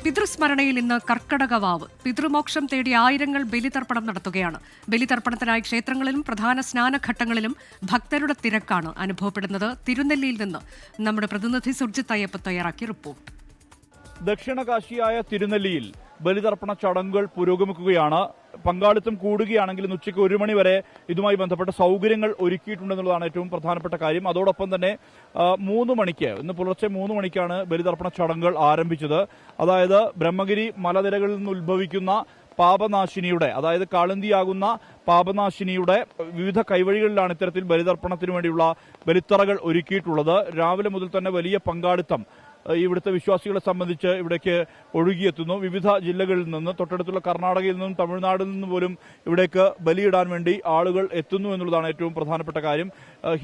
പിതൃസ്മരണയിൽ ഇന്ന് കർക്കടകവാവ്. പിതൃമോക്ഷം തേടി ആയിരങ്ങൾ ബലിതർപ്പണം നടത്തുകയാണ്. ബലിതർപ്പണത്തിനായി ക്ഷേത്രങ്ങളിലും പ്രധാന സ്നാനഘട്ടങ്ങളിലും ഭക്തരുടെ തിരക്കാണ് അനുഭവപ്പെടുന്നത്. തിരുനെല്ലിയിൽ നിന്ന് നമ്മുടെ പ്രതിനിധി സുർജിത് അയ്യപ്പ തയ്യാറാക്കിയ റിപ്പോർട്ട്. ദക്ഷിണകാശിയായ തിരുനെല്ലിയിൽ ബലിതർപ്പണ ചടങ്ങുകൾ പുരോഗമിക്കുകയാണ്. പങ്കാളിത്തം കൂടുകയാണെങ്കിൽ ഇന്ന് ഉച്ചയ്ക്ക് 1 മണി വരെ ഇതുമായി ബന്ധപ്പെട്ട സൗകര്യങ്ങൾ ഒരുക്കിയിട്ടുണ്ടെന്നുള്ളതാണ് ഏറ്റവും പ്രധാനപ്പെട്ട കാര്യം. അതോടൊപ്പം തന്നെ 3 മണിക്ക് ഇന്ന് പുലർച്ചെ 3 മണിക്കാണ് ബലിതർപ്പണ ചടങ്ങുകൾ ആരംഭിച്ചത്. അതായത് ബ്രഹ്മഗിരി മലനിരകളിൽ നിന്ന് ഉത്ഭവിക്കുന്ന പാപനാശിനിയുടെ, അതായത് കാളന്തിയാകുന്ന പാപനാശിനിയുടെ വിവിധ കൈവഴികളിലാണ് ഇത്തരത്തിൽ ബലിതർപ്പണത്തിന് വേണ്ടിയുള്ള ബലിത്തറകൾ ഒരുക്കിയിട്ടുള്ളത്. രാവിലെ മുതൽ തന്നെ വലിയ പങ്കാളിത്തം ഇവിടുത്തെ വിശ്വാസികളെ സംബന്ധിച്ച് ഇവിടേക്ക് ഒഴുകിയെത്തുന്നു. വിവിധ ജില്ലകളിൽ നിന്ന്, തൊട്ടടുത്തുള്ള കർണാടകയിൽ നിന്നും തമിഴ്നാടിൽ നിന്നും പോലും ഇവിടേക്ക് ബലിയിടാൻ വേണ്ടി ആളുകൾ എത്തുന്നു എന്നുള്ളതാണ് ഏറ്റവും പ്രധാനപ്പെട്ട കാര്യം.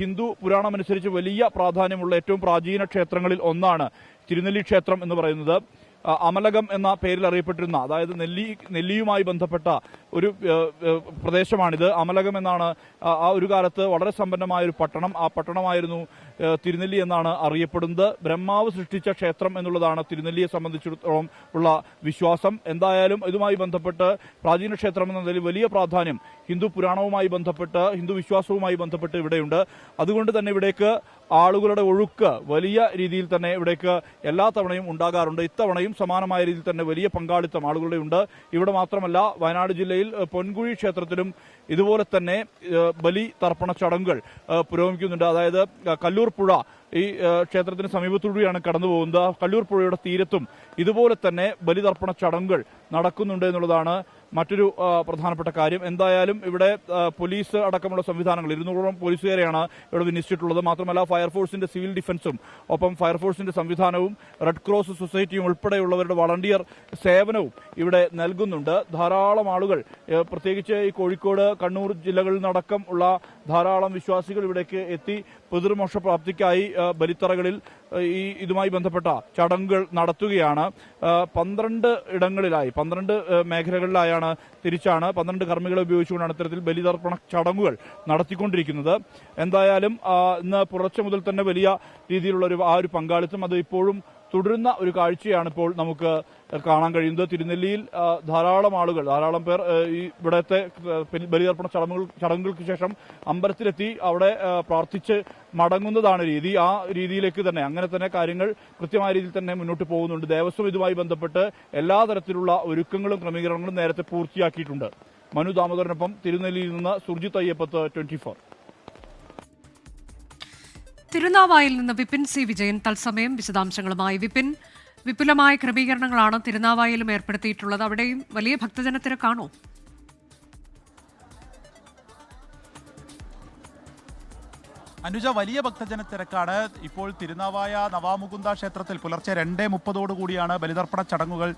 ഹിന്ദു പുരാണമനുസരിച്ച് വലിയ പ്രാധാന്യമുള്ള ഏറ്റവും പ്രാചീന ക്ഷേത്രങ്ങളിൽ തിരുനെല്ലി ക്ഷേത്രം എന്ന് പറയുന്നത്. അമലകം എന്ന പേരിൽ അറിയപ്പെട്ടിരുന്ന, അതായത് നെല്ലിയുമായി ബന്ധപ്പെട്ട ഒരു പ്രദേശമാണിത്. അമലകം എന്നാണ് ആ ഒരു കാലത്ത് വളരെ സമ്പന്നമായ ഒരു പട്ടണം. ആ പട്ടണമായിരുന്നു തിരുനെല്ലി എന്നാണ് അറിയപ്പെടുന്നത്. ബ്രഹ്മാവ് സൃഷ്ടിച്ച ക്ഷേത്രം എന്നുള്ളതാണ് തിരുനെല്ലിയെ സംബന്ധിച്ചിടത്തോളം ഉള്ള വിശ്വാസം. എന്തായാലും ഇതുമായി ബന്ധപ്പെട്ട് പ്രാചീന ക്ഷേത്രം എന്ന നിലയിൽ വലിയ പ്രാധാന്യം ഹിന്ദു പുരാണവുമായി ബന്ധപ്പെട്ട്, ഹിന്ദു വിശ്വാസവുമായി ബന്ധപ്പെട്ട് ഇവിടെയുണ്ട്. അതുകൊണ്ട് തന്നെ ഇവിടേക്ക് ആളുകളുടെ ഒഴുക്ക് വലിയ രീതിയിൽ തന്നെ ഇവിടേക്ക് എല്ലാ തവണയും ഉണ്ടാകാറുണ്ട്. ഇത്തവണയും സമാനമായ രീതിയിൽ തന്നെ വലിയ പങ്കാളിത്തം ആളുകളുടെ ഉണ്ട്. ഇവിടെ മാത്രമല്ല, വയനാട് ജില്ലയിൽ പൊൻകുഴി ക്ഷേത്രത്തിലും ഇതുപോലെ തന്നെ ബലി തർപ്പണ ചടങ്ങുകൾ പുരോഗമിക്കുന്നുണ്ട്. അതായത് കല്ലൂർ പുഴ ഈ ക്ഷേത്രത്തിന് സമീപത്തൂടെയാണ് കടന്നു പോകുന്നത്. കല്ലൂർ പുഴയുടെ തീരത്തും ഇതുപോലെ തന്നെ ബലിതർപ്പണ ചടങ്ങുകൾ നടക്കുന്നുണ്ട് എന്നുള്ളതാണ് മറ്റൊരു പ്രധാനപ്പെട്ട കാര്യം. എന്തായാലും ഇവിടെ പോലീസ് അടക്കമുള്ള സംവിധാനങ്ങൾ 200ഓളം പോലീസുകാരെയാണ് ഇവിടെ വിന്യസിച്ചിട്ടുള്ളത്. മാത്രമല്ല ഫയർഫോഴ്സിന്റെ സിവിൽ ഡിഫൻസും ഒപ്പം ഫയർഫോഴ്സിന്റെ സംവിധാനവും റെഡ് ക്രോസ് സൊസൈറ്റിയും ഉൾപ്പെടെയുള്ളവരുടെ വളണ്ടിയർ സേവനവും ഇവിടെ നൽകുന്നുണ്ട്. ധാരാളം ആളുകൾ, പ്രത്യേകിച്ച് ഈ കോഴിക്കോട്, കണ്ണൂർ ജില്ലകളിൽ നിന്നടക്കം ഉള്ള ധാരാളം വിശ്വാസികൾ ഇവിടേക്ക് എത്തി പിതൃമോക്ഷ പ്രാപ്തിക്കായി ബലിത്തറകളിൽ ഇതുമായി ബന്ധപ്പെട്ട ചടങ്ങുകൾ നടത്തുകയാണ്. 12 ഇടങ്ങളിലായി, 12 മേഖലകളിലായാണ് തിരിച്ചാണ് 12 കർമ്മികളെ ഉപയോഗിച്ചുകൊണ്ടാണ് ഇത്തരത്തിൽ ബലിതർപ്പണ ചടങ്ങുകൾ നടത്തിക്കൊണ്ടിരിക്കുന്നത്. എന്തായാലും ഇന്ന് പുലർച്ചെ മുതൽ തന്നെ വലിയ രീതിയിലുള്ള ഒരു പങ്കാളിത്തം അത് ഇപ്പോഴും തുടരുന്ന ഒരു കാഴ്ചയാണ് ഇപ്പോൾ നമുക്ക് കാണാൻ കഴിയുന്നത്. തിരുനെല്ലിയിൽ ധാരാളം പേർ ഇവിടത്തെ ബലിതർപ്പണ ചടങ്ങുകൾക്ക് ശേഷം അമ്പലത്തിലെത്തി അവിടെ പ്രാർത്ഥിച്ച് മടങ്ങുന്നതാണ് രീതി. ആ രീതിയിലേക്ക് തന്നെ, അങ്ങനെ തന്നെ കാര്യങ്ങൾ കൃത്യമായ രീതിയിൽ തന്നെ മുന്നോട്ട് പോകുന്നുണ്ട്. ദേവസ്വം ഇതുമായി ബന്ധപ്പെട്ട് എല്ലാ തരത്തിലുള്ള ഒരുക്കങ്ങളും ക്രമീകരണങ്ങളും നേരത്തെ പൂർത്തിയാക്കിയിട്ടുണ്ട്. മനു ദാമോദരനൊപ്പം തിരുനെല്ലിയിൽ നിന്ന് സുർജിത് അയ്യപ്പത്ത്, 24. തിരുനാവായിൽ നിന്ന് വിപിൻ സി വിജയൻ തത്സമയം വിശദാംശങ്ങളുമായി. വിപിൻ, വിപുലമായ ക്രമീകരണങ്ങളാണ് തിരുനാവായിലും ഏർപ്പെടുത്തിയിട്ടുള്ളത്. അവിടെയും വലിയ ഭക്തജനത്തിരക്കാണോ? അനുജ, വലിയ ഭക്തജന തിരക്കാണ്. ഇപ്പോൾ തിരുനാവായ നവാമുകുന്ദ ക്ഷേത്രത്തിൽ പുലർച്ചെ 2:30 കൂടിയാണ് ബലിതർപ്പണ ചടങ്ങുകൾ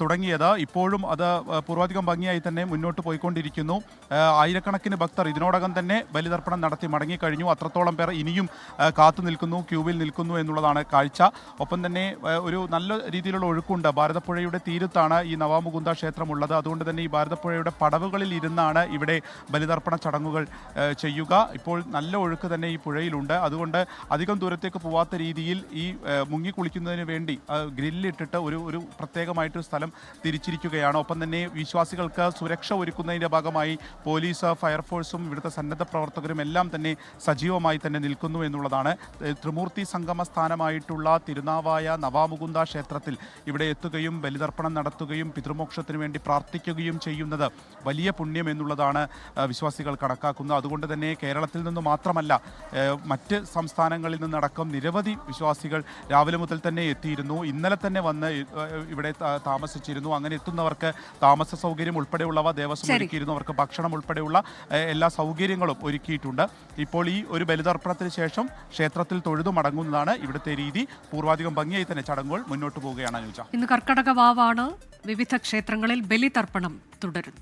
തുടങ്ങിയത്. ഇപ്പോഴും അത് പൂർവാധികം ഭംഗിയായി തന്നെ മുന്നോട്ട് പോയിക്കൊണ്ടിരിക്കുന്നു. ആയിരക്കണക്കിന് ഭക്തർ ഇതിനോടകം തന്നെ ബലിതർപ്പണം നടത്തി മടങ്ങിക്കഴിഞ്ഞു. അത്രത്തോളം പേർ ഇനിയും കാത്തു നിൽക്കുന്നു, ക്യൂവിൽ നിൽക്കുന്നു എന്നുള്ളതാണ് കാഴ്ച. ഒപ്പം തന്നെ ഒരു നല്ല രീതിയിലുള്ള ഒഴുക്കുണ്ട്. ഭാരതപ്പുഴയുടെ തീരത്താണ് ഈ നവാമുകുന്ദ ക്ഷേത്രമുള്ളത്. അതുകൊണ്ട് തന്നെ ഈ ഭാരതപ്പുഴയുടെ പടവുകളിൽ ഇരുന്നാണ് ഇവിടെ ബലിതർപ്പണ ചടങ്ങുകൾ ചെയ്യുക. ഇപ്പോൾ നല്ല ഒഴുക്ക് തന്നെ ഈ പുഴയിലുണ്ട്. അതുകൊണ്ട് അധികം ദൂരത്തേക്ക് പോവാത്ത രീതിയിൽ ഈ മുങ്ങിക്കുളിക്കുന്നതിന് വേണ്ടി ഗ്രില്ലിട്ടിട്ട് ഒരു പ്രത്യേകമായിട്ടൊരു സ്ഥലം തിരിച്ചിരിക്കുകയാണ്. ഒപ്പം തന്നെ വിശ്വാസികൾക്ക് സുരക്ഷ ഒരുക്കുന്നതിൻ്റെ ഭാഗമായി പോലീസ്, ഫയർഫോഴ്സും ഇവിടുത്തെ സന്നദ്ധ പ്രവർത്തകരും എല്ലാം തന്നെ സജീവമായി തന്നെ നിൽക്കുന്നു എന്നുള്ളതാണ്. ത്രിമൂർത്തി സംഗമ സ്ഥാനമായിട്ടുള്ള തിരുനാവായ നവാമുകുന്ദ ക്ഷേത്രത്തിൽ ഇവിടെ എത്തുകയും ബലിതർപ്പണം നടത്തുകയും പിതൃമോക്ഷത്തിന് വേണ്ടി പ്രാർത്ഥിക്കുകയും ചെയ്യുന്നത് വലിയ പുണ്യം എന്നുള്ളതാണ് വിശ്വാസികൾ കണക്കാക്കുന്നത്. അതുകൊണ്ട് തന്നെ കേരളത്തിൽ നിന്ന് മാത്രമല്ല, മറ്റ് സംസ്ഥാനങ്ങളിൽ നിന്നടക്കം നിരവധി വിശ്വാസികൾ രാവിലെ മുതൽ തന്നെ എത്തിയിരുന്നു. ഇന്നലെ തന്നെ വന്ന് ഇവിടെ താമസിച്ചിരുന്നു. അങ്ങനെ എത്തുന്നവർക്ക് താമസ സൗകര്യം ഉൾപ്പെടെയുള്ളവ ദേവസ്വം ഒരുക്കിയിരുന്നു. അവർക്ക് ഭക്ഷണം ഉൾപ്പെടെയുള്ള എല്ലാ സൗകര്യങ്ങളും ഒരുക്കിയിട്ടുണ്ട്. ഇപ്പോൾ ഈ ഒരു ബലിതർപ്പണത്തിന് ശേഷം ക്ഷേത്രത്തിൽ തൊഴുതു മടങ്ങുന്നതാണ് ഇവിടുത്തെ രീതി. പൂർവാധികം ഭംഗിയായി തന്നെ ചടങ്ങുകൾ മുന്നോട്ട് പോവുകയാണ് അനുജ. ഇന്ന് കർക്കടക വാവാണ്. വിവിധ ക്ഷേത്രങ്ങളിൽ ബലിതർപ്പണം തുടരുന്നു.